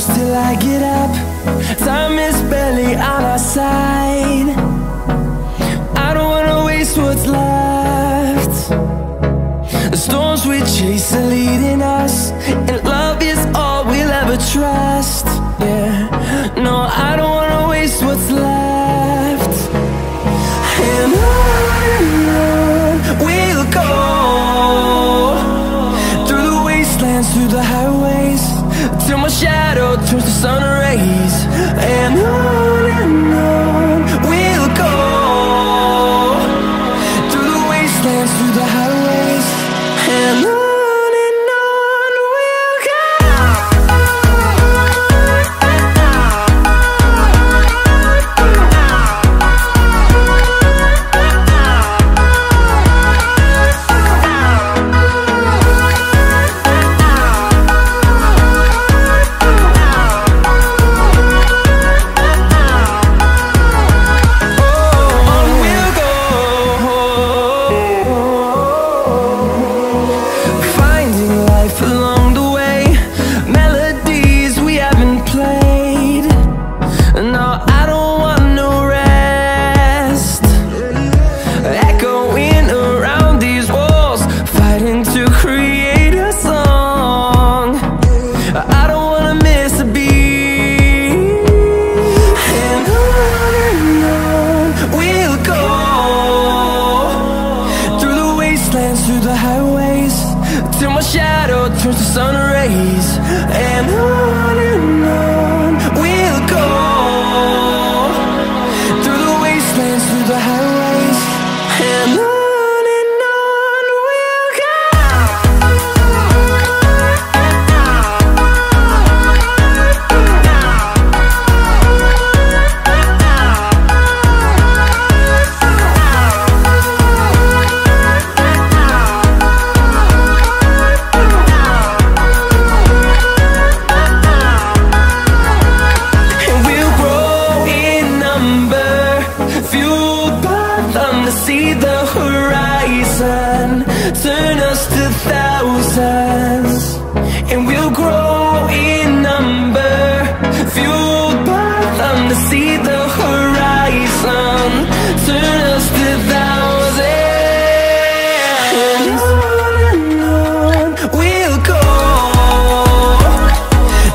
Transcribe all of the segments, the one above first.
close till I get up. Time is barely on our side. I don't wanna waste what's left. The storms we chase are leading us, and love is all we'll ever trust. Yeah, no, I don't wanna waste what's left. And on we'll go, through the wastelands, through the highways, till my shadow turns to sun rays. And on we'll go, through the wastelands, through the highways, and on. Through the highways, till my shadow turns to sun rays. And on we'll go, through the wastelands, through the highways, and on. See the horizon turn us to thousands, and we'll grow in number, fueled by them. To see the horizon turn us to thousands, and on we'll go,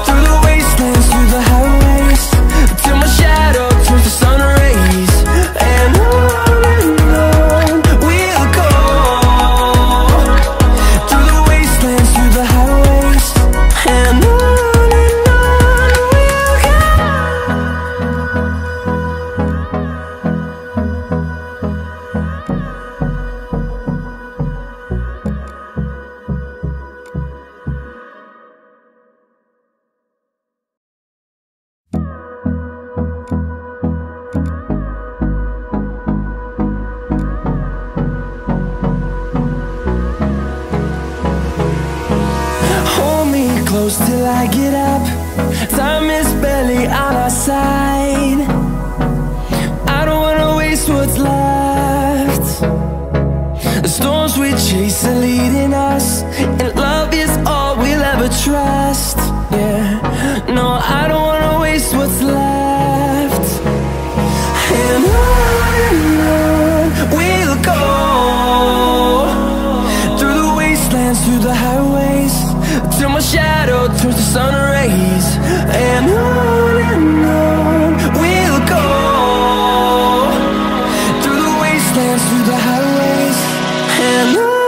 through the wastelands, through the highways, till my shadow turns to sun rays. And on close till I get up. Time is barely on our side. I don't wanna waste what's left. The storms we chase are leading us, and love is all we'll ever trust. Yeah, no, I don't wanna waste what's left. And on we'll go, through the wastelands, through the highways, till my shadow turns to sun rays. And on we'll go, through the wastelands, through the highways, and on.